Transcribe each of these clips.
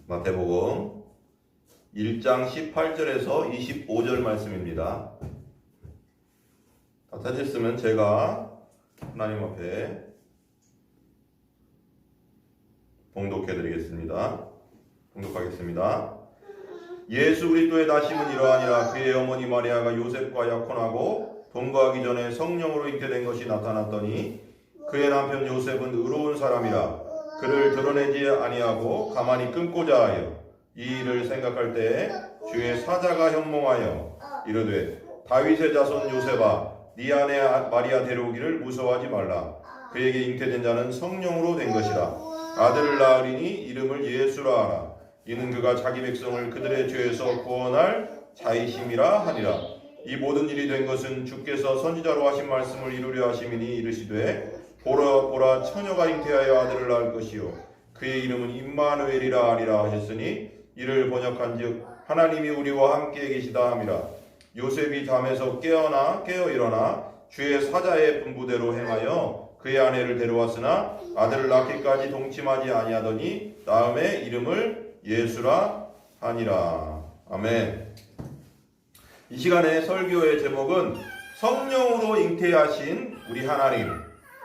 마태복음 1장 18절에서 25절 말씀입니다. 다 찾으셨으면 제가 하나님 앞에 봉독해드리겠습니다. 봉독하겠습니다. 예수 그리스도의 나심은 이러하니라. 그의 어머니 마리아가 요셉과 약혼하고 동거하기 전에 성령으로 잉태된 것이 나타났더니 그의 남편 요셉은 의로운 사람이라 그를 드러내지 아니하고 가만히 끊고자 하여 이 일을 생각할 때에 주의 사자가 현몽하여 이르되 다윗의 자손 요셉아 네 아내 마리아 데려오기를 무서워하지 말라. 그에게 잉태된 자는 성령으로 된 것이라. 아들을 낳으리니 이름을 예수라 하라. 이는 그가 자기 백성을 그들의 죄에서 구원할 자이심이라 하니라. 이 모든 일이 된 것은 주께서 선지자로 하신 말씀을 이루려 하심이니 이르시되 보라 처녀가 잉태하여 아들을 낳을 것이요 그의 이름은 임마누엘이라 하리라 하셨으니 이를 번역한즉 하나님이 우리와 함께 계시다 함이라. 요셉이 잠에서 깨어 일어나 주의 사자의 분부대로 행하여 그의 아내를 데려왔으나 아들을 낳기까지 동침하지 아니하더니 다음에 이름을 예수라 하니라. 아멘. 이 시간의 설교의 제목은 성령으로 잉태하신 우리 하나님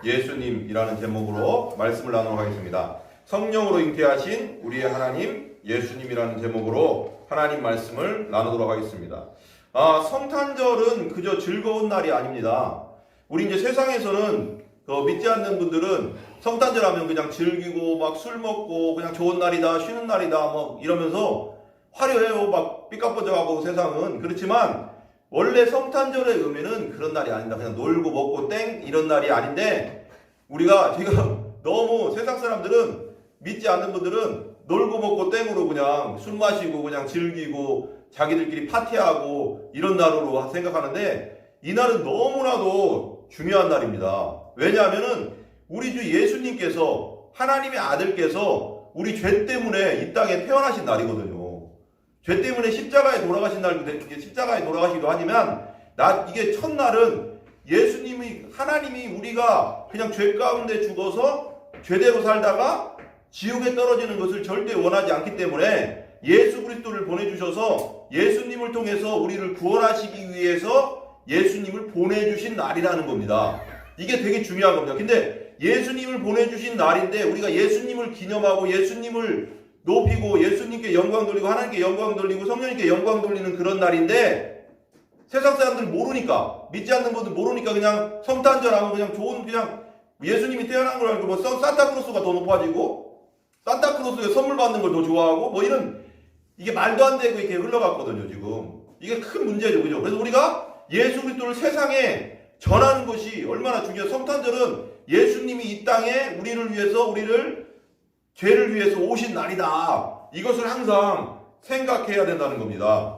예수님이라는 제목으로 말씀을 나누도록 하겠습니다. 성령으로 잉태하신 우리의 하나님 예수님이라는 제목으로 하나님 말씀을 나누도록 하겠습니다. 성탄절은 그저 즐거운 날이 아닙니다. 우리 이제 세상에서는 믿지 않는 분들은 성탄절 하면 그냥 즐기고 막 술 먹고 그냥 좋은 날이다 쉬는 날이다 뭐 이러면서 화려해요. 막 삐까뻔쩍하고 세상은. 그렇지만 원래 성탄절의 의미는 그런 날이 아니다. 그냥 놀고 먹고 땡 이런 날이 아닌데 우리가 지금 너무 세상 사람들은 믿지 않는 분들은 놀고 먹고 땡으로 그냥 술 마시고 그냥 즐기고 자기들끼리 파티하고 이런 날로 생각하는데 이 날은 너무나도 중요한 날입니다. 왜냐하면은 우리 주 예수님께서 하나님의 아들께서 우리 죄 때문에 이 땅에 태어나신 날이거든요. 죄 때문에 십자가에 돌아가신 날도 십자가에 돌아가시기도 하지만 이게 첫날은 예수님이 하나님이 우리가 그냥 죄 가운데 죽어서 죄대로 살다가 지옥에 떨어지는 것을 절대 원하지 않기 때문에 예수 그리스도를 보내주셔서 예수님을 통해서 우리를 구원하시기 위해서 예수님을 보내주신 날이라는 겁니다. 이게 되게 중요한 겁니다. 근데 예수님을 보내주신 날인데 우리가 예수님을 기념하고 예수님을 높이고 예수님께 영광 돌리고 하나님께 영광 돌리고 성령님께 영광 돌리는 그런 날인데 세상 사람들 모르니까 믿지 않는 분들 모르니까 그냥 성탄절 하면 그냥 좋은 그냥 예수님이 태어난 걸 알고 뭐 산타크로스가 더 높아지고 산타크로스에 선물 받는 걸 더 좋아하고 뭐 이런 이게 말도 안 되고 이렇게 흘러갔거든요. 지금 이게 큰 문제죠. 그죠? 그래서 우리가 예수 그리스도를 세상에 전하는 것이 얼마나 중요해요. 성탄절은 예수님이 이 땅에 우리를 위해서 우리를 죄를 위해서 오신 날이다. 이것을 항상 생각해야 된다는 겁니다.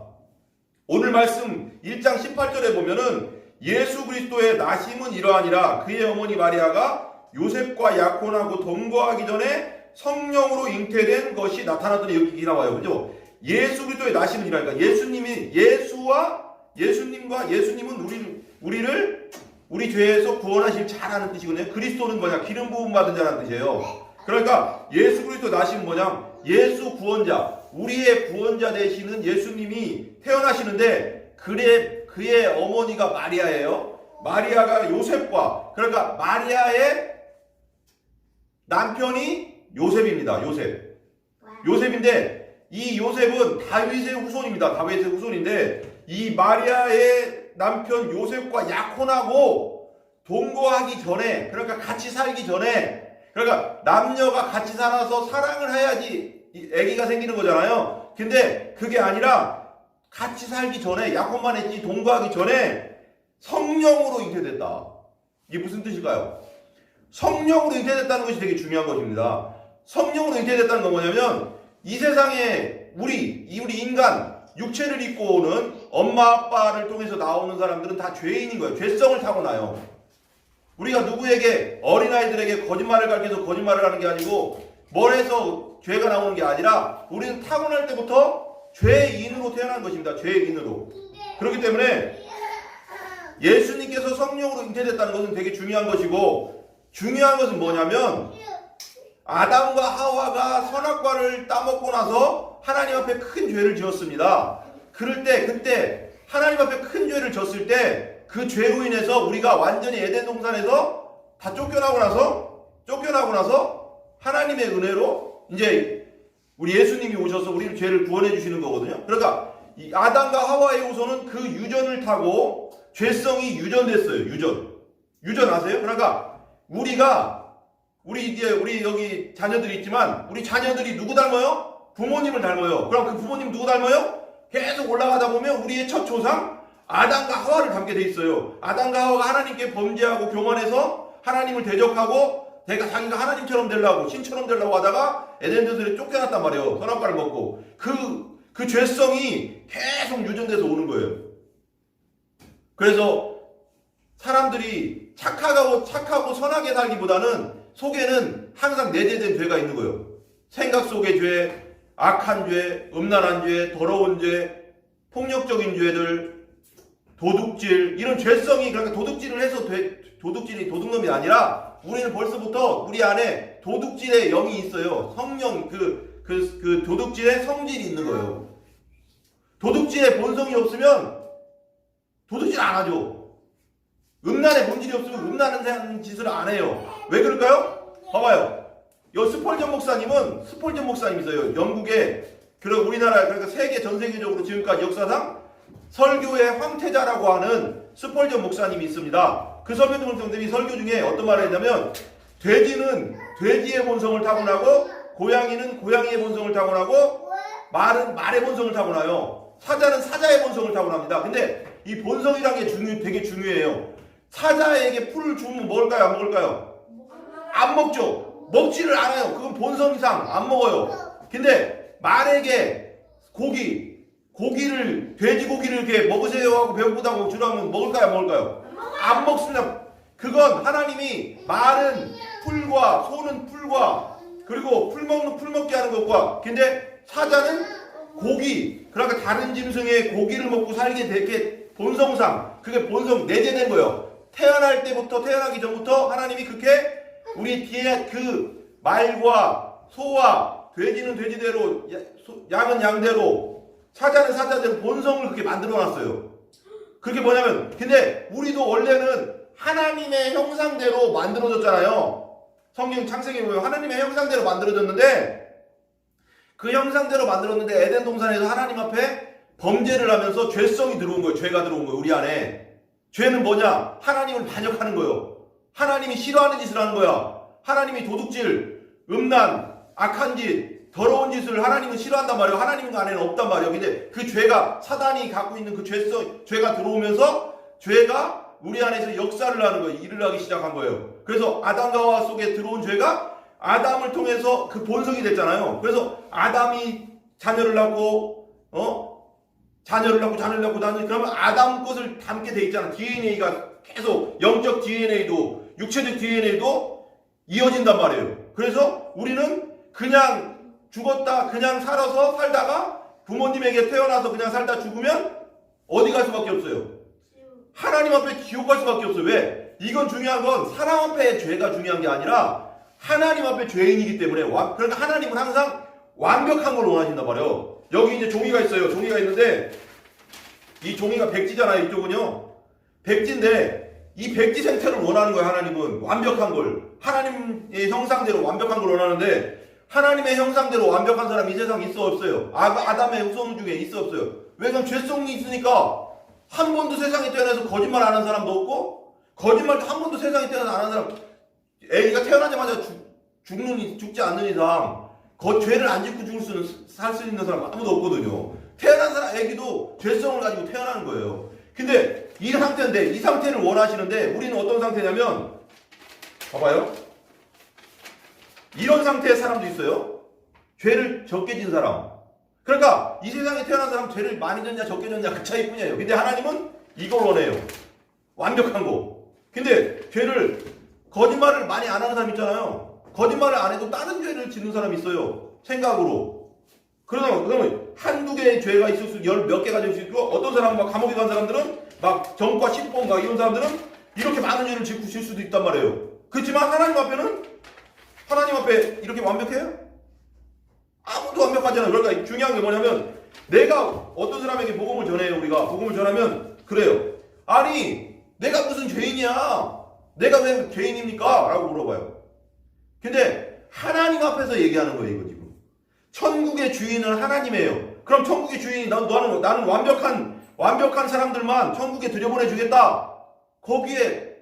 오늘 말씀 1장 18절에 보면은 예수 그리스도의 나심은 이러하니라. 그의 어머니 마리아가 요셉과 약혼하고 동거하기 전에 성령으로 잉태된 것이 나타났더니 여기 나와요. 그죠? 예수 그리스도의 나심은 이러하니까 예수님과 예수님은 우리를 우리 죄에서 구원하실 자라는 뜻이거든요. 그리스도는 뭐냐? 기름 부음 받은 자라는 뜻이에요. 그러니까 예수 그리스도 나심은 뭐냐? 예수 구원자, 우리의 구원자 되시는 예수님이 태어나시는데 그의 어머니가 마리아예요. 마리아가 요셉과 그러니까 마리아의 남편이 요셉입니다. 요셉인데 이 요셉은 다윗의 후손입니다. 다윗의 후손인데 이 마리아의 남편 요셉과 약혼하고 동거하기 전에 그러니까 같이 살기 전에 그러니까 남녀가 같이 살아서 사랑을 해야지 아기가 생기는 거잖아요. 근데 그게 아니라 같이 살기 전에 약혼만 했지 동거하기 전에 성령으로 잉태됐다. 이게 무슨 뜻일까요? 성령으로 잉태됐다는 것이 되게 중요한 것입니다. 성령으로 잉태됐다는 건 뭐냐면 이 세상에 우리 인간 육체를 입고 오는 엄마 아빠를 통해서 나오는 사람들은 다 죄인인 거예요. 죄성을 타고나요. 우리가 누구에게 어린아이들에게 거짓말을 가르쳐서 거짓말을 하는 게 아니고 뭘 해서 죄가 나오는 게 아니라 우리는 타고날 때부터 죄인으로 태어난 것입니다. 죄인으로. 그렇기 때문에 예수님께서 성령으로 잉태됐다는 것은 되게 중요한 것이고 중요한 것은 뭐냐면 아담과 하와가 선악과를 따먹고 나서 하나님 앞에 큰 죄를 지었습니다. 그럴 때 그때 하나님 앞에 큰 죄를 졌을 때 그 죄로 인해서 우리가 완전히 에덴 동산에서 다 쫓겨나고 나서 하나님의 은혜로 이제 우리 예수님이 오셔서 우리를 죄를 구원해 주시는 거거든요. 그러니까 이 아담과 하와의 후손은 그 유전을 타고 죄성이 유전됐어요. 유전 아세요? 그러니까 우리 여기 자녀들이 있지만 우리 자녀들이 누구 닮아요? 부모님을 닮아요. 그럼 그 부모님 누구 닮아요? 계속 올라가다 보면 우리의 첫 조상 아담과 하와를 닮게 돼 있어요. 아담과 하와가 하나님께 범죄하고 교만해서 하나님을 대적하고 자기가 하나님처럼 되려고 신처럼 되려고 하다가 에덴 동산에 쫓겨났단 말이에요. 선악과를 먹고 그 죄성이 계속 유전돼서 오는 거예요. 그래서 사람들이 착하고 선하게 살기보다는 속에는 항상 내재된 죄가 있는 거예요. 생각 속의 죄, 악한 죄, 음란한 죄, 더러운 죄, 폭력적인 죄들, 도둑질, 이런 죄성이, 그러니까 도둑질을 해서 도둑질이 도둑놈이 아니라 우리는 벌써부터 우리 안에 도둑질의 영이 있어요. 성령, 그 도둑질의 성질이 있는 거예요. 도둑질의 본성이 없으면 도둑질 안 하죠. 음란의 본질이 없으면 음란한 짓을 안 해요. 왜 그럴까요? 봐봐요. 요 스펄전 목사님이세요. 영국에, 그리고 우리나라, 그러니까 전 세계적으로 지금까지 역사상 설교의 황태자라고 하는 스펄전 목사님이 있습니다. 그 설교 중에 어떤 말을 했냐면, 돼지는 돼지의 본성을 타고나고, 고양이는 고양이의 본성을 타고나고, 말은 말의 본성을 타고나요. 사자는 사자의 본성을 타고납니다. 근데 이 본성이라는 게 되게 중요해요. 사자에게 풀을 주면 먹을까요? 안 먹을까요? 안 먹죠. 먹지를 않아요. 그건 본성상 안 먹어요. 근데 말에게 돼지고기를 이렇게 먹으세요 하고 배고프다고 주라면 먹을까요? 안 먹을까요? 안 먹습니다. 그건 하나님이 말은 풀과 소는 풀과 그리고 풀 먹게 하는 것과, 근데 사자는 고기, 그러니까 다른 짐승의 고기를 먹고 살게 되게 본성상, 그게 본성 내재된 거예요. 태어나기 전부터 하나님이 그렇게 우리 뒤에 그 말과 소와 돼지는 돼지대로, 양은 양대로, 사자는 사자대로 본성을 그렇게 만들어놨어요. 그게 뭐냐면, 근데 우리도 원래는 하나님의 형상대로 만들어졌잖아요. 성경 창세기에 보면 하나님의 형상대로 만들어졌는데, 그 형상대로 만들었는데 에덴 동산에서 하나님 앞에 범죄를 하면서 죄성이 들어온 거예요. 죄가 들어온 거예요. 우리 안에. 죄는 뭐냐? 하나님을 반역하는 거예요. 하나님이 싫어하는 짓을 하는 거야. 하나님이 도둑질, 음란, 악한 짓, 더러운 짓을 하나님은 싫어한단 말이에요. 하나님 안에는 없단 말이에요. 근데 그 죄가, 사단이 갖고 있는 그 죄가 들어오면서 죄가 우리 안에서 역사를 하는 거예요. 일을 하기 시작한 거예요. 그래서 아담과 하와 속에 들어온 죄가 아담을 통해서 그 본성이 됐잖아요. 그래서 아담이 자녀를 낳고, 그러면 아담 것을 담게 돼 있잖아. DNA가 계속 영적 DNA도 육체적 DNA도 이어진단 말이에요. 그래서 우리는 그냥 죽었다, 그냥 살다가 부모님에게 태어나서 그냥 살다 죽으면 어디 갈 수밖에 없어요? 하나님 앞에 지옥 갈 수밖에 없어요. 왜? 이건 중요한 건 사람 앞에 죄가 중요한 게 아니라 하나님 앞에 죄인이기 때문에, 그러니까 하나님은 항상 완벽한 걸 원하신단 말이에요. 여기 이제 종이가 있어요. 종이가 있는데 이 종이가 백지잖아요. 이쪽은요. 백지인데 이 백지 생태를 원하는 거예요. 하나님은 완벽한 걸. 하나님의 형상대로 완벽한 걸 원하는데, 하나님의 형상대로 완벽한 사람이 이 세상에 있어 없어요? 아담의 후손 중에 있어 없어요? 왜? 그럼 죄성이 있으니까 한 번도 세상에 태어나서 거짓말 안 한 사람도 없고, 거짓말도 한 번도 세상에 태어나서 안 한 사람, 애기가 태어나자마자 죽지 않는 이상 죄를 안 짓고 살 수 있는 사람 아무도 없거든요. 태어난 사람 애기도 죄성을 가지고 태어나는 거예요. 근데 이 상태인데, 이 상태를 원하시는데 우리는 어떤 상태냐면, 봐봐요. 이런 상태의 사람도 있어요. 죄를 적게 진 사람. 그러니까 이 세상에 태어난 사람 죄를 많이 졌냐 적게 졌냐 그 차이뿐이에요. 근데 하나님은 이걸 원해요. 완벽한 거. 근데 거짓말을 많이 안 하는 사람 있잖아요. 거짓말을 안 해도 다른 죄를 짓는 사람이 있어요. 생각으로. 그러면 한두 개의 죄가 있을 수, 몇 개가 될 수 있고, 어떤 사람은 막 감옥에 간 사람들은 막 전과 10번 막 이런 사람들은 이렇게 많은 죄를 짓고 질 수도 있단 말이에요. 그렇지만 하나님 앞에는 하나님 앞에 이렇게 완벽해요? 아무도 완벽하지 않아요. 그러니까 중요한 게 뭐냐면 내가 어떤 사람에게 복음을 전해요. 우리가 복음을 전하면 그래요. 아니 내가 무슨 죄인이야? 내가 왜 죄인입니까? 라고 물어봐요. 근데 하나님 앞에서 얘기하는 거예요. 이거 지금 천국의 주인은 하나님이에요. 그럼 천국의 주인이 나는 완벽한 사람들만 천국에 들여보내주겠다. 거기에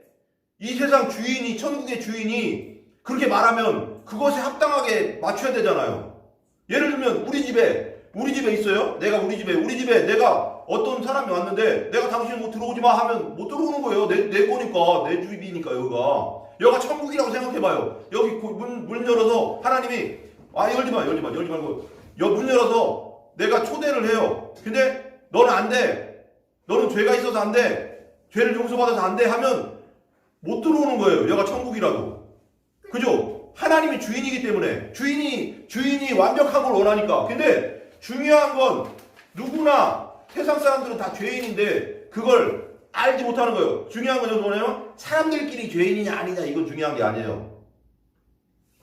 이 세상 주인이 천국의 주인이 그렇게 말하면 그것에 합당하게 맞춰야 되잖아요. 예를 들면 우리 집에 있어요. 우리 집에 내가 어떤 사람이 왔는데 내가 당신 뭐 들어오지 마 하면 못 들어오는 거예요. 내 거니까 내 집이니까 여기가 천국이라고 생각해봐요. 여기 문 열어서 하나님이 열지 말고 문 열어서 내가 초대를 해요. 근데 너는 안 돼. 너는 죄가 있어서 안 돼. 죄를 용서받아서 안 돼 하면 못 들어오는 거예요. 여기가 천국이라고. 그죠? 하나님이 주인이기 때문에 주인이 완벽한 걸 원하니까. 근데 중요한 건 누구나 세상 사람들은 다 죄인인데 그걸 알지 못하는 거예요. 중요한 건 뭐냐면 사람들끼리 죄인이냐 아니냐 이건 중요한 게 아니에요.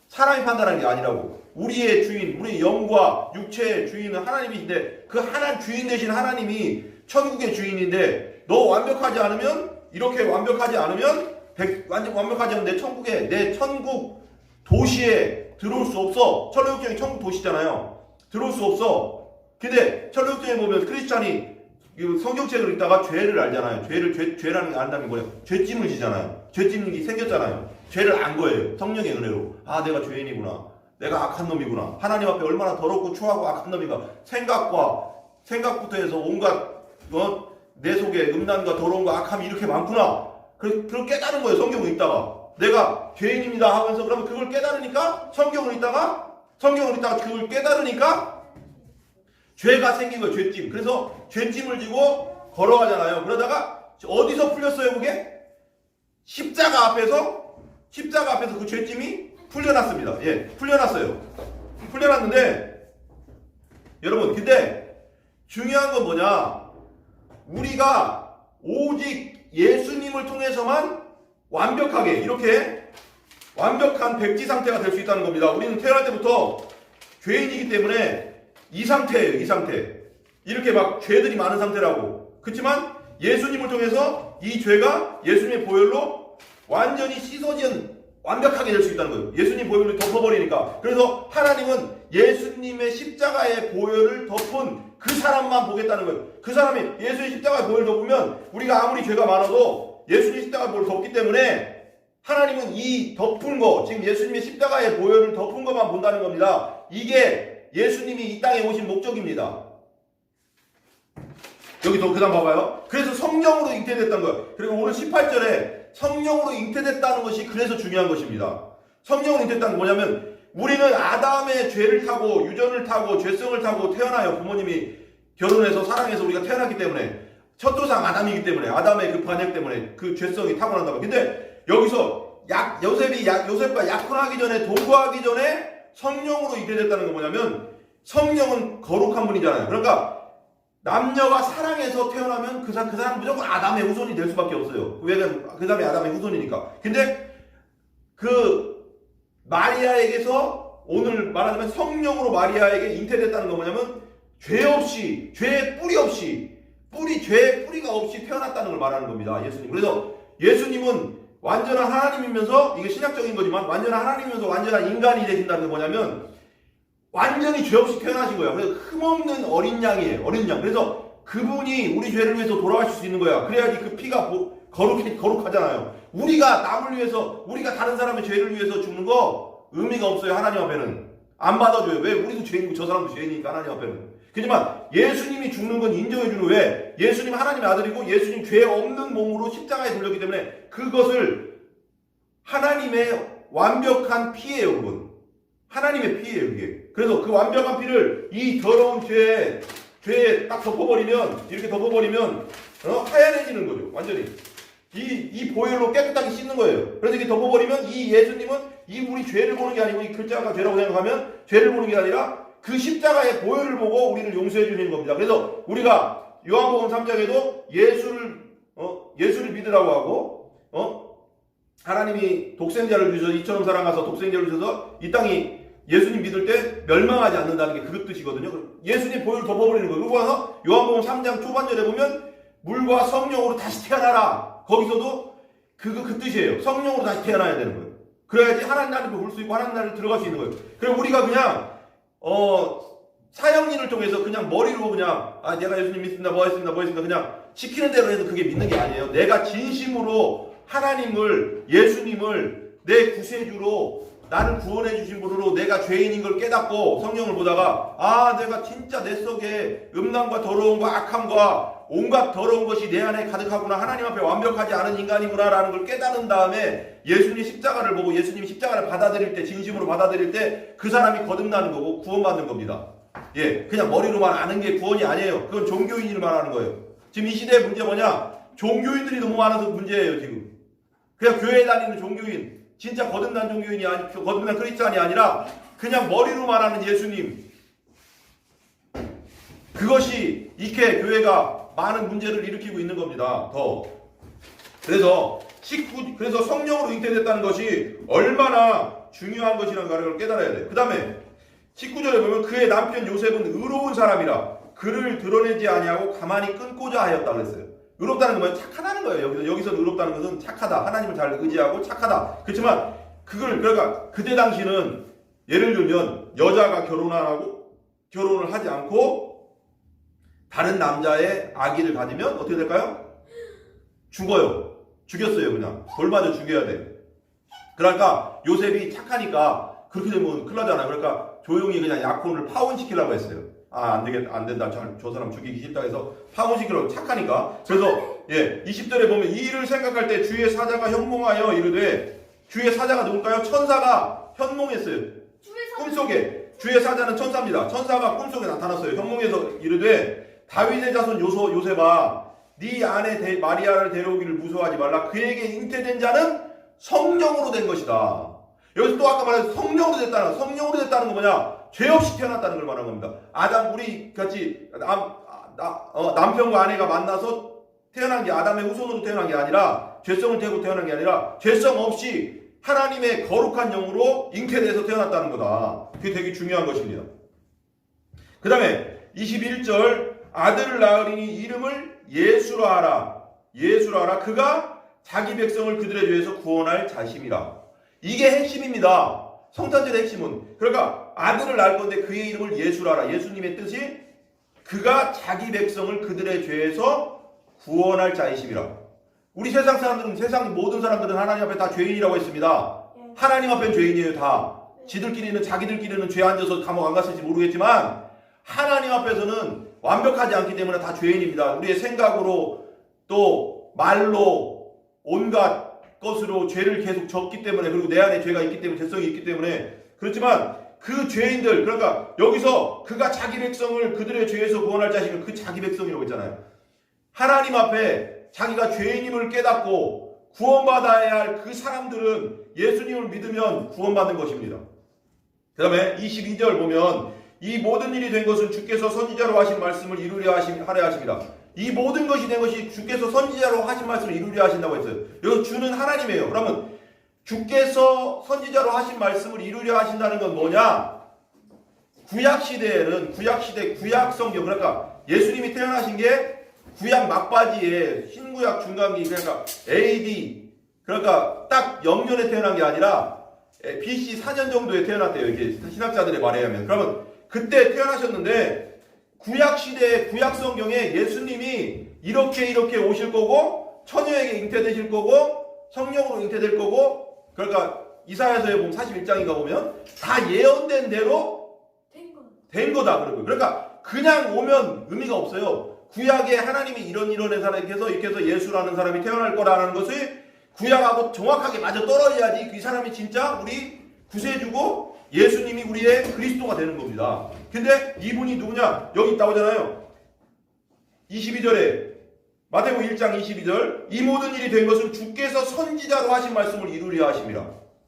사람이 판단하는 게 아니라고. 우리의 주인, 우리 영과 육체의 주인은 하나님이신데 그 주인 되신 하나님이 천국의 주인인데 너 완벽하지 않으면 이렇게 완벽하지 않으면 완전 완벽하지 않은 내 천국 도시에 들어올 수 없어. 천국역정이 천국 도시잖아요. 들어올 수 없어. 근데 천국역정에 보면 크리스찬이 성경책을 읽다가 죄를 알잖아요. 죄라는 게 안다는 게 뭐예요? 죄짐을 지잖아요. 죄짐이 생겼잖아요. 죄를 안 거예요. 성령의 은혜로. 아, 내가 죄인이구나. 내가 악한 놈이구나. 하나님 앞에 얼마나 더럽고 추하고 악한 놈인가. 생각부터 해서 온갖 내 속에 음란과 더러움과 악함이 이렇게 많구나. 그걸 깨달은 거예요. 성경을 읽다가. 내가 죄인입니다 하면서 그러면 그걸 깨달으니까 성경을 읽다가 그걸 깨달으니까 죄가 생긴 거예요. 죄짐. 그래서 죄짐을 지고 걸어가잖아요. 그러다가 어디서 풀렸어요 그게? 십자가 앞에서 그 죄짐이 풀려났습니다. 예, 풀려났어요. 풀려났는데 여러분 근데 중요한 건 뭐냐? 우리가 오직 예수님을 통해서만 완벽하게 이렇게 완벽한 백지 상태가 될 수 있다는 겁니다. 우리는 태어날 때부터 죄인이기 때문에 이 상태예요. 이 상태. 이렇게 막 죄들이 많은 상태라고. 그렇지만 예수님을 통해서 이 죄가 예수님의 보혈로 완전히 씻어진 완벽하게 될 수 있다는 거예요. 예수님 보혈을 덮어버리니까. 그래서 하나님은 예수님의 십자가의 보혈을 덮은 그 사람만 보겠다는 거예요. 그 사람이 예수의 십자가의 보혈을 덮으면 우리가 아무리 죄가 많아도 예수님 십자가의 보혈을 덮기 때문에 하나님은 이 덮은 거, 지금 예수님의 십자가의 보혈을 덮은 것만 본다는 겁니다. 이게 예수님이 이 땅에 오신 목적입니다. 여기 그 다음 봐봐요. 그래서 성령으로 잉태됐다는 거예요. 그리고 오늘 18절에 성령으로 잉태됐다는 것이 그래서 중요한 것입니다. 성령으로 잉태됐다는 건 뭐냐면 우리는 아담의 죄를 타고 유전을 타고 죄성을 타고 태어나요. 부모님이 결혼해서 사랑해서 우리가 태어났기 때문에 첫 조상 아담이기 때문에 아담의 그 반역 때문에 그 죄성이 타고난다고. 근데 여기서 요셉과 약혼하기 전에 동거하기 전에 성령으로 잉태됐다는 건 뭐냐면 성령은 거룩한 분이잖아요. 그러니까 남녀가 사랑해서 태어나면 그 사람은 무조건 아담의 후손이 될 수밖에 없어요. 왜냐면 그 사람이 아담의 후손이니까. 근데 그 마리아에게서 오늘 말하자면 성령으로 마리아에게 잉태됐다는 건 뭐냐면 죄의 뿌리가 없이 태어났다는 걸 말하는 겁니다. 예수님. 그래서 예수님은 완전한 하나님이면서 이게 신약적인 거지만 완전한 하나님이면서 완전한 인간이 되신다는 게 뭐냐면 완전히 죄 없이 태어나신 거예요. 그래서 흠없는 어린 양이에요. 어린 양. 그래서 그분이 우리 죄를 위해서 돌아가실 수 있는 거야. 그래야지 그 피가 거룩하잖아요. 우리가 남을 위해서, 우리가 다른 사람의 죄를 위해서 죽는 거 의미가 없어요. 하나님 앞에는. 안 받아줘요. 왜? 우리도 죄인이고 저 사람도 죄인이니까 하나님 앞에는. 하지만 예수님이 죽는 건 인정해주는. 왜? 예수님 하나님의 아들이고 예수님 죄 없는 몸으로 십자가에 돌렸기 때문에 그것을 하나님의 완벽한 피예요. 그건. 하나님의 피예요. 그게. 그래서 그 완벽한 피를 이 더러운 죄에 딱 덮어버리면 이렇게 덮어버리면 하얀해지는 거죠. 완전히. 이 보혈로 깨끗하게 씻는 거예요. 그래서 이렇게 덮어버리면 이 예수님은 이 우리 죄를 보는 게 아니고 이 글자가 죄라고 생각하면 죄를 보는 게 아니라 그 십자가의 보혈을 보고 우리를 용서해 주시는 겁니다. 그래서 우리가 요한복음 3장에도 예수를 믿으라고 하고 하나님이 독생자를 주셔서 이처럼 사랑하사 독생자를 주셔서 이 땅이 예수님 믿을 때 멸망하지 않는다는 게 그 뜻이거든요. 예수님 보혈을 덮어버리는 거예요. 그리고 나서 요한복음 3장 초반절에 보면 물과 성령으로 다시 태어나라. 거기서도 그 뜻이에요. 성령으로 다시 태어나야 되는 거예요. 그래야지 하나님 나라를 볼 수 있고 하나님 나라를 들어갈 수 있는 거예요. 그럼 우리가 그냥 사형리를 통해서 그냥 머리로 그냥 내가 예수님 믿습니다. 뭐 했습니다. 그냥 시키는 대로 해서 그게 믿는 게 아니에요. 내가 진심으로 하나님을 예수님을 내 구세주로 나를 구원해 주신 분으로 내가 죄인인 걸 깨닫고 성령을 보다가 내가 진짜 내 속에 음란과 더러움과 악함과 온갖 더러운 것이 내 안에 가득하구나. 하나님 앞에 완벽하지 않은 인간이구나 라는 걸 깨닫는 다음에 예수님 십자가를 보고 예수님이 십자가를 받아들일 때 진심으로 받아들일 때 그 사람이 거듭나는 거고 구원받는 겁니다. 그냥 머리로만 아는 게 구원이 아니에요. 그건 종교인을 말하는 거예요. 지금 이 시대의 문제 뭐냐? 종교인들이 너무 많아서 문제예요. 지금 그냥 교회에 다니는 종교인, 진짜 거듭난 종교인이 거듭난 크리스찬이 아니라 그냥 머리로만 아는 예수님, 그것이 이렇게 교회가 많은 문제를 일으키고 있는 겁니다. 그래서 성령으로 잉태됐다는 것이 얼마나 중요한 것이라는 걸 깨달아야 돼요. 그 다음에 19절에 보면 그의 남편 요셉은 의로운 사람이라 그를 드러내지 아니하고 가만히 끊고자 하였다 그랬어요. 의롭다는 건 뭐예요? 착하다는 거예요. 여기서 의롭다는 것은 착하다. 하나님을 잘 의지하고 착하다. 그렇지만 그러니까 그때 당시는 예를 들면 여자가 결혼을 하지 않고 다른 남자의 아기를 가지면 어떻게 될까요? 죽였어요. 그냥 돌 맞아 죽여야 돼. 그러니까 요셉이 착하니까 그렇게 되면 큰일 나잖아요. 그러니까 조용히 그냥 약혼을 파혼시키려고 했어요. 안 된다. 저 사람 죽이기 싫다 해서 파혼시키려고 착하니까. 그래서 20절에 보면 이 일을 생각할 때 주의 사자가 현몽하여 이르되, 주의 사자가 누굴까요? 천사가 현몽했어요. 꿈속에. 주의 사자는 천사입니다. 천사가 꿈속에 나타났어요. 현몽에서 이르되 다윗의 자손 요셉아 네 아내 마리아를 데려오기를 무서워하지 말라. 그에게 잉태된 자는 성령으로 된 것이다. 여기서 또 아까 말한 성령으로 됐다는 건 뭐냐? 죄 없이 태어났다는 걸 말하는 겁니다. 우리 같이 남편과 아내가 만나서 태어난 게 아담의 후손으로 태어난 게 아니라 죄성을 띠고 태어난 게 아니라 죄성 없이 하나님의 거룩한 영으로 잉태돼서 태어났다는 거다. 그게 되게 중요한 것입니다. 그 다음에 21절 아들을 낳으리니 이름을 예수라 하라. 그가 자기 백성을 그들의 죄에서 구원할 자심이라. 이게 핵심입니다. 성탄절의 핵심은. 그러니까 아들을 낳을 건데 그의 이름을 예수라 하라. 예수님의 뜻이 그가 자기 백성을 그들의 죄에서 구원할 자이심이라. 우리 세상 모든 사람들은 하나님 앞에 다 죄인이라고 했습니다. 하나님 앞엔 죄인이에요. 다. 자기들끼리는 죄 안 져서 감옥 안 갔을지 모르겠지만 하나님 앞에서는 완벽하지 않기 때문에 다 죄인입니다. 우리의 생각으로 또 말로 온갖 것으로 죄를 계속 졌기 때문에, 그리고 내 안에 죄가 있기 때문에, 죄성이 있기 때문에. 그렇지만 그 죄인들, 그러니까 여기서 그가 자기 백성을 그들의 죄에서 구원할 자식은 그 자기 백성이라고 했잖아요. 하나님 앞에 자기가 죄인임을 깨닫고 구원받아야 할 그 사람들은 예수님을 믿으면 구원받는 것입니다. 그 다음에 22절 보면 이 모든 일이 된 것은 주께서 선지자로 하신 말씀을 이루려 하려 하십니다. 이 모든 것이 된 것이 주께서 선지자로 하신 말씀을 이루려 하신다고 했어요. 여기 주는 하나님이에요. 그러면 주께서 선지자로 하신 말씀을 이루려 하신다는 건 뭐냐? 구약시대에는 구약 성경, 그러니까 예수님이 태어나신 게 구약 막바지에 신구약 중간기, 그러니까 AD, 그러니까 딱 0년에 태어난 게 아니라 BC 4년 정도에 태어났대요. 이렇게 신학자들의 말에 의하면. 그러면 그때 태어나셨는데 구약시대의 구약성경에 예수님이 이렇게 오실 거고 처녀에게 잉태되실 거고 성령으로 잉태될 거고, 그러니까 이사야서에 보면 41장인가 보면 다 예언된 대로 된 거다. 그러니까 그냥 오면 의미가 없어요. 구약에 하나님이 이런 사람이 이렇게 해서 예수라는 사람이 태어날 거라는 것을 구약하고 정확하게 맞아 떨어져야지 그 사람이 진짜 우리 구세주고 예수님이 우리의 그리스도가 되는 겁니다. 근데 이분이 누구냐? 여기 나오잖아요. 22절에 마태복음 1장 22절 이 모든 일이 된 것은 주께서 선지자로 하신 말씀을 이루려 하심이라.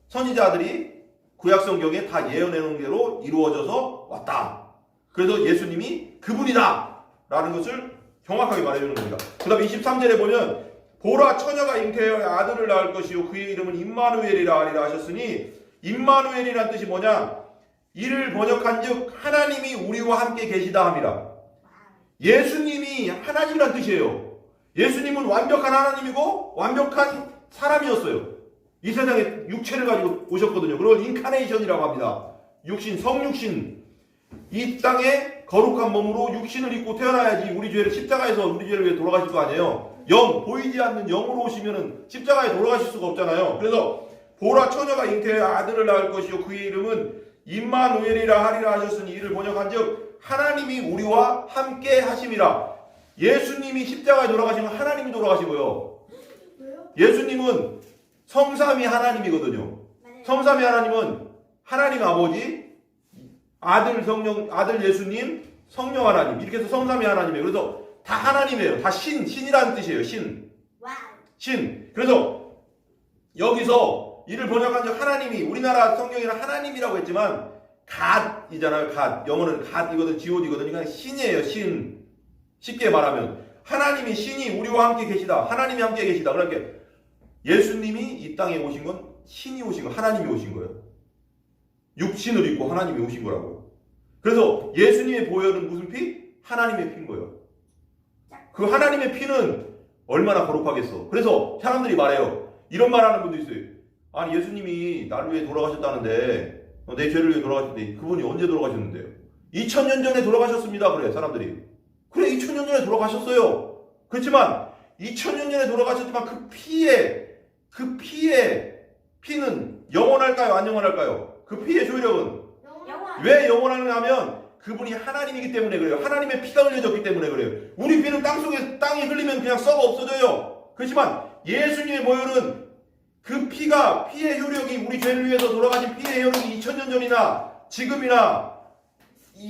선지자들이 구약성경에 다 예언해놓은 대로 이루어져서 왔다. 그래서 예수님이 그분이다 라는 것을 정확하게 말해주는 겁니다. 그 다음 23절에 보면 보라 처녀가 잉태하여 아들을 낳을 것이요 그의 이름은 임마누엘이라 하리라 하셨으니 임마누엘이란 뜻이 뭐냐? 이를 번역한즉 하나님이 우리와 함께 계시다 함이라. 예수님이 하나님이란 뜻이에요. 예수님은 완벽한 하나님이고 완벽한 사람이었어요. 이 세상에 육체를 가지고 오셨거든요. 그걸 인카네이션이라고 합니다. 육신, 성육신. 이 땅에 거룩한 몸으로 육신을 입고 태어나야지 우리 죄를 십자가에서 우리 죄를 위해 돌아가실 거 아니에요. 영, 보이지 않는 영으로 오시면은 십자가에 돌아가실 수가 없잖아요. 그래서 보라 처녀가 잉태하여 아들을 낳을 것이요 그의 이름은 임마누엘이라 하리라 하셨으니 이를 번역한즉 하나님이 우리와 함께 하심이라. 예수님이 십자가에 돌아가시면 하나님이 돌아가시고요. 예수님은 성삼위 하나님이거든요. 성삼위 하나님은 하나님 아버지, 아들 성령, 아들 예수님, 성령 하나님 이렇게 해서 성삼위 하나님이에요. 그래서 다 하나님이에요. 다 신이라는 뜻이에요. 신. 그래서 여기서 이를 번역한 즉 하나님이 우리나라 성경에는 하나님이라고 했지만 갓이잖아요. 갓. 영어는 갓이거든. god거든요. 그냥 신이에요. 신. 쉽게 말하면 하나님이 신이 우리와 함께 계시다. 하나님이 함께 계시다. 그러니까 예수님이 이 땅에 오신 건 신이 오신 거, 하나님이 오신 거예요. 육신을 입고 하나님이 오신 거라고요. 그래서 예수님의 보혈은 무슨 피? 하나님의 피인 거예요. 그 하나님의 피는 얼마나 거룩하겠어. 그래서 사람들이 말해요. 이런 말하는 분도 있어요. 아니 예수님이 나를 위해 돌아가셨다는데 내 죄를 위해 돌아가셨는데 그분이 언제 돌아가셨는데요? 2000년 전에 돌아가셨습니다. 그래 사람들이. 그래 2000년 전에 돌아가셨어요. 그렇지만 2000년 전에 돌아가셨지만 그 피의 피는 영원할까요? 안 영원할까요? 그 피의 효력은 왜 영원하냐 하면 그분이 하나님이기 때문에 그래요. 하나님의 피가 흘려졌기 때문에 그래요. 우리 피는 땅에 흘리면 그냥 썩어 없어져요. 그렇지만 예수님의 보혈은 그 피의 효력이 우리 죄를 위해서 돌아가신 피의 효력이 2000년 전이나 지금이나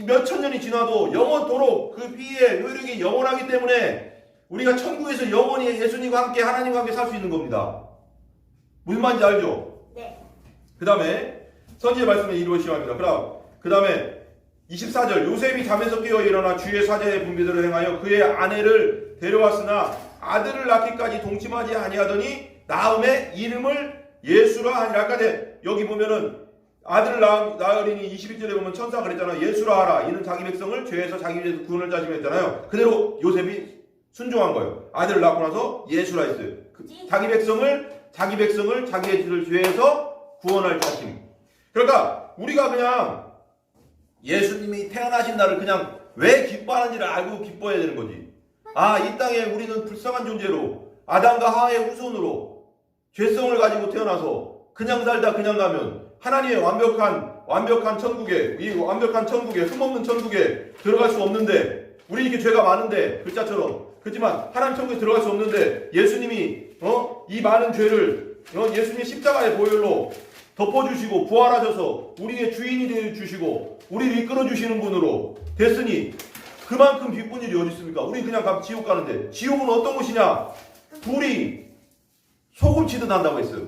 몇천 년이 지나도 영원토록 그 피의 효력이 영원하기 때문에 우리가 천국에서 영원히 예수님과 함께 하나님과 함께 살 수 있는 겁니다. 무슨 말인지 알죠? 네. 그 다음에 선지의 말씀을 이루어지셔야 합니다. 그 다음에 24절 요셉이 잠에서 깨어 일어나 주의 사자의 분비대로 행하여 그의 아내를 데려왔으나 아들을 낳기까지 동침하지 아니하더니 낳음에 이름을 예수라 하니라. 아까 여기 보면은 아들을 낳으리니 21절에 보면 천사가 그랬잖아요. 예수라 하라. 이는 자기 백성을 죄에서 자기 위해서 구원을 짜시면 했잖아요. 그대로 요셉이 순종한 거예요. 아들을 낳고 나서 예수라 했어요. 자기 백성을 자기의 죄에서 구원할 자심. 그러니까 우리가 그냥 예수님이 태어나신 날을 그냥 왜 기뻐하는지를 알고 기뻐해야 되는 거지. 이 땅에 우리는 불쌍한 존재로 아담과 하와의 후손으로 죄성을 가지고 태어나서 그냥 살다 그냥 가면 하나님의 완벽한 천국에, 이 완벽한 천국에, 흠없는 천국에 들어갈 수 없는데, 우리 이렇게 죄가 많은데, 글자처럼. 그렇지만 하나님 천국에 들어갈 수 없는데 예수님이 이 많은 죄를 예수님의 십자가의 보혈로 덮어주시고 부활하셔서 우리의 주인이 되어주시고 우리를 이끌어주시는 분으로 됐으니 그만큼 기쁜 일이 어디 있습니까? 우리 그냥 가면 지옥 가는데 지옥은 어떤 곳이냐? 불이 소금치듯 한다고 했어요.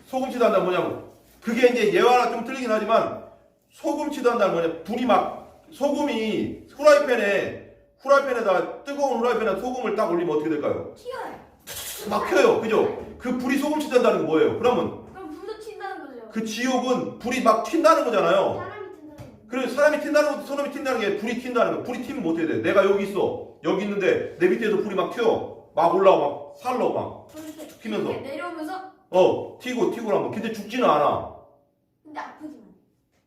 소금치듯 한다는 뭐냐면 그게 이제 예화랑 좀 틀리긴 하지만 소금치듯 한다는 뭐냐? 불이 막 소금이 후라이팬에다 뜨거운 후라이팬에 소금을 딱 올리면 어떻게 될까요? 튀어요. 막 켜요. 그죠? 그 불이 소금치듯 한다는 게 뭐예요? 그럼 불도 튄다는 거죠. 그 지옥은 불이 막 튄다는 거잖아요. 사람이 튄다는 거. 그래서 사람이 튄다는 게 불이 튄다는 거. 불이 튀면 뭐 어떻게 돼? 내가 여기 있어. 여기 있는데 내 밑에서 불이 막 튀어. 막 올라와. 막 살러 막. 툭 튀면서. 내려오면서? 튀고라면. 근데 죽지는 않아. 근데 아프지만.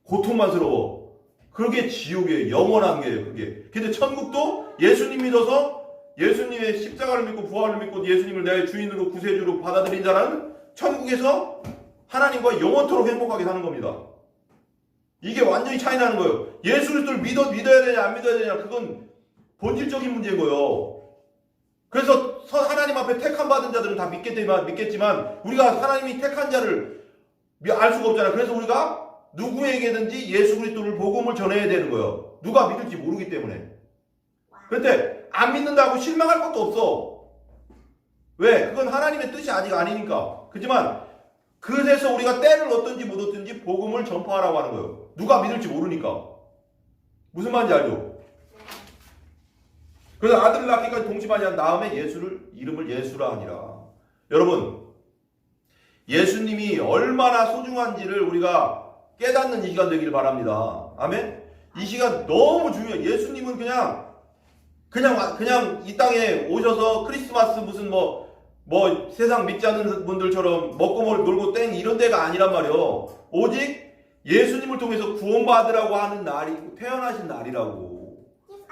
고통만스러워. 그게 지옥이에요. 영원한 게예요. 그게. 근데 천국도 예수님 믿어서 예수님의 십자가를 믿고 부활을 믿고 예수님을 내 주인으로 구세주로 받아들인 자라는 천국에서 하나님과 영원토록 행복하게 사는 겁니다. 이게 완전히 차이 나는 거예요. 예수 그리스도를 믿어야 되냐 안 믿어야 되냐 그건 본질적인 문제고요. 그래서 하나님 앞에 택함 받은 자들은 다 믿겠지만 우리가 하나님이 택한 자를 알 수가 없잖아요. 그래서 우리가 누구에게든지 예수 그리스도를 복음을 전해야 되는 거예요. 누가 믿을지 모르기 때문에. 그런데 안 믿는다고 실망할 것도 없어. 왜? 그건 하나님의 뜻이 아직 아니니까. 그렇지만 그래서 우리가 때를 얻든지 못 얻든지 복음을 전파하라고 하는 거예요. 누가 믿을지 모르니까. 무슨 말인지 알죠? 그래서 아들을 낳기까지 동심하지 않은 다음에 이름을 예수라 하니라. 여러분, 예수님이 얼마나 소중한지를 우리가 깨닫는 이 시간 되기를 바랍니다. 아멘? 이 시간 너무 중요해요. 예수님은 그냥 이 땅에 오셔서 크리스마스 무슨 세상 믿지 않는 분들처럼 먹고 놀고 땡 이런 데가 아니란 말이요. 오직 예수님을 통해서 구원받으라고 하는 날이 태어나신 날이라고.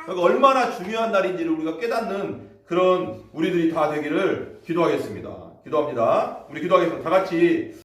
그러니까 얼마나 중요한 날인지를 우리가 깨닫는 그런 우리들이 다 되기를 기도하겠습니다. 기도합니다. 우리 기도하겠습니다. 다 같이